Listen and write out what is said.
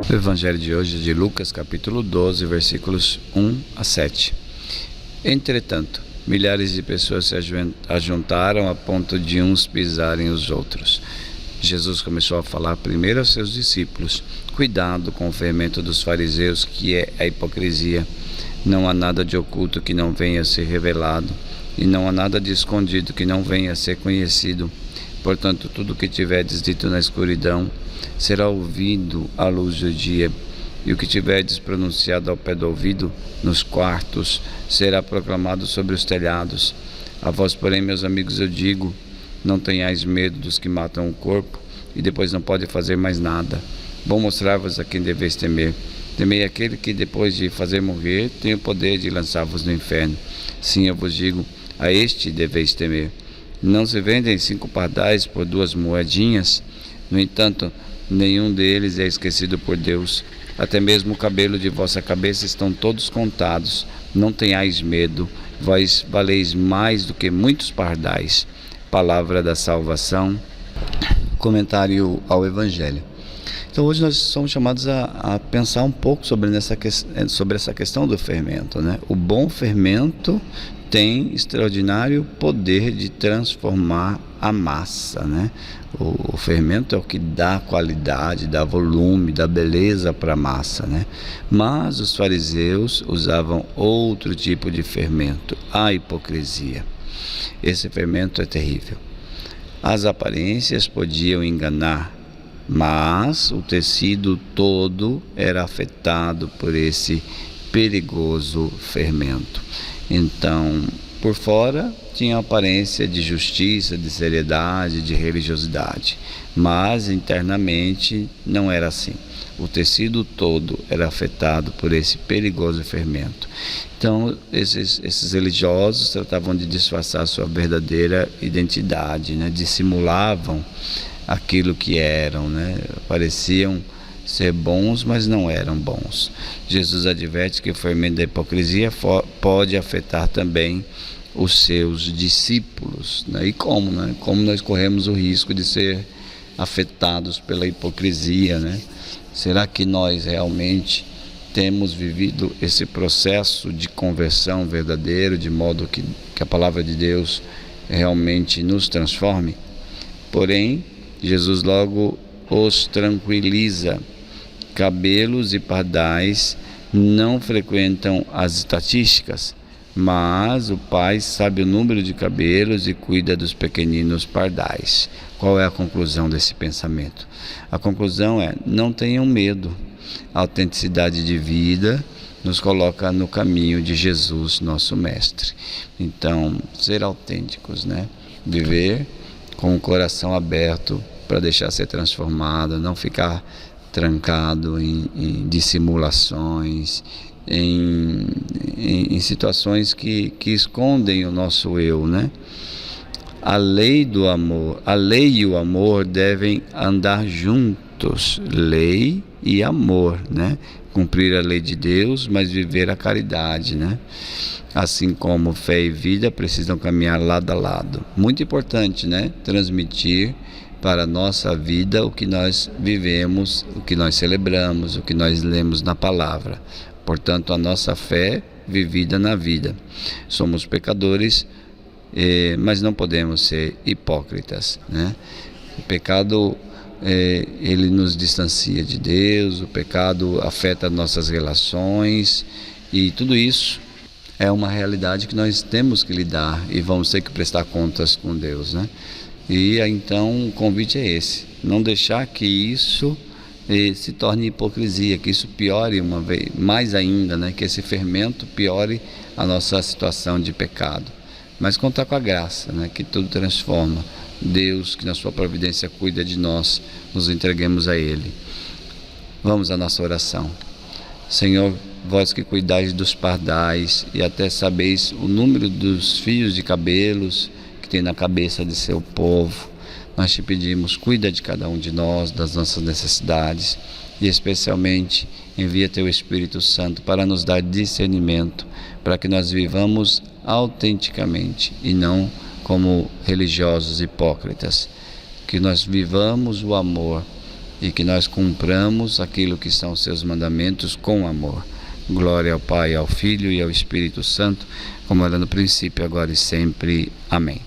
O Evangelho de hoje é de Lucas, capítulo 12, versículos 1 a 7. Entretanto, milhares de pessoas se ajuntaram a ponto de uns pisarem os outros. Jesus começou a falar primeiro aos seus discípulos: cuidado com o fermento dos fariseus, que é a hipocrisia. Não há nada de oculto que não venha a ser revelado, e não há nada de escondido que não venha a ser conhecido. Portanto, tudo o que tiverdes dito na escuridão será ouvido à luz do dia, e o que tiverdes pronunciado ao pé do ouvido, nos quartos, será proclamado sobre os telhados. A vós, porém, meus amigos, eu digo: não tenhais medo dos que matam o corpo, e depois não podem fazer mais nada. Vou mostrar-vos a quem deveis temer. Temei aquele que, depois de fazer morrer, tem o poder de lançar-vos no inferno. Sim, eu vos digo, a este deveis temer. Não se vendem 5 pardais por 2 moedinhas? No entanto, nenhum deles é esquecido por Deus. Até mesmo o cabelo de vossa cabeça estão todos contados. Não tenhais medo, vós valeis mais do que muitos pardais. Palavra da salvação. Comentário ao Evangelho. Então hoje nós somos chamados a pensar um pouco sobre essa questão do fermento, né? O bom fermento tem extraordinário poder de transformar a massa, né? O fermento é o que dá qualidade, dá volume, dá beleza para a massa, né? Mas os fariseus usavam outro tipo de fermento, a hipocrisia. Esse fermento é terrível. As aparências podiam enganar, mas o tecido todo era afetado por esse perigoso fermento. Então, por fora, tinha aparência de justiça, de seriedade, de religiosidade, mas internamente não era assim. O tecido todo era afetado por esse perigoso fermento. Então, esses religiosos tratavam de disfarçar sua verdadeira identidade, né? Dissimulavam aquilo que eram, né? Pareciam ser bons, mas não eram bons. Jesus adverte que o fermento da hipocrisia pode afetar também os seus discípulos, né? E como, né? Como nós corremos o risco de ser afetados pela hipocrisia, né? Será que nós realmente temos vivido esse processo de conversão verdadeiro, de modo que a palavra de Deus realmente nos transforme? Porém, Jesus logo os tranquiliza. Cabelos e pardais não frequentam as estatísticas, mas o Pai sabe o número de cabelos e cuida dos pequeninos pardais. Qual é a conclusão desse pensamento? A conclusão é: não tenham medo. A autenticidade de vida nos coloca no caminho de Jesus, nosso Mestre. Então, ser autênticos, né? Viver com o coração aberto para deixar ser transformado, não ficar trancado em dissimulações, em situações que escondem o nosso eu, né? A lei e o amor devem andar juntos, lei e amor, né? Cumprir a lei de Deus, mas viver a caridade, né? Assim como fé e vida precisam caminhar lado a lado. Muito importante, né? Transmitir para a nossa vida o que nós vivemos, o que nós celebramos, o que nós lemos na palavra. Portanto, a nossa fé vivida na vida. Somos pecadores, mas não podemos ser hipócritas, né? O pecado, ele nos distancia de Deus, o pecado afeta nossas relações, e tudo isso é uma realidade que nós temos que lidar e vamos ter que prestar contas com Deus, né? E então o convite é esse: não deixar que isso se torne hipocrisia, que isso piore uma vez mais ainda, né? Que esse fermento piore a nossa situação de pecado, mas contar com a graça, né? Que tudo transforma. Deus, que na sua providência cuida de nós, nos entreguemos a Ele. Vamos à nossa oração. Senhor, vós que cuidais dos pardais e até sabeis o número dos fios de cabelos que tem na cabeça de seu povo, nós te pedimos: cuida de cada um de nós, das nossas necessidades, e especialmente envia teu Espírito Santo para nos dar discernimento, para que nós vivamos autenticamente e não como religiosos hipócritas, que nós vivamos o amor e que nós cumpramos aquilo que são os seus mandamentos com amor. Glória ao Pai, ao Filho e ao Espírito Santo, como era no princípio, agora e sempre. Amém.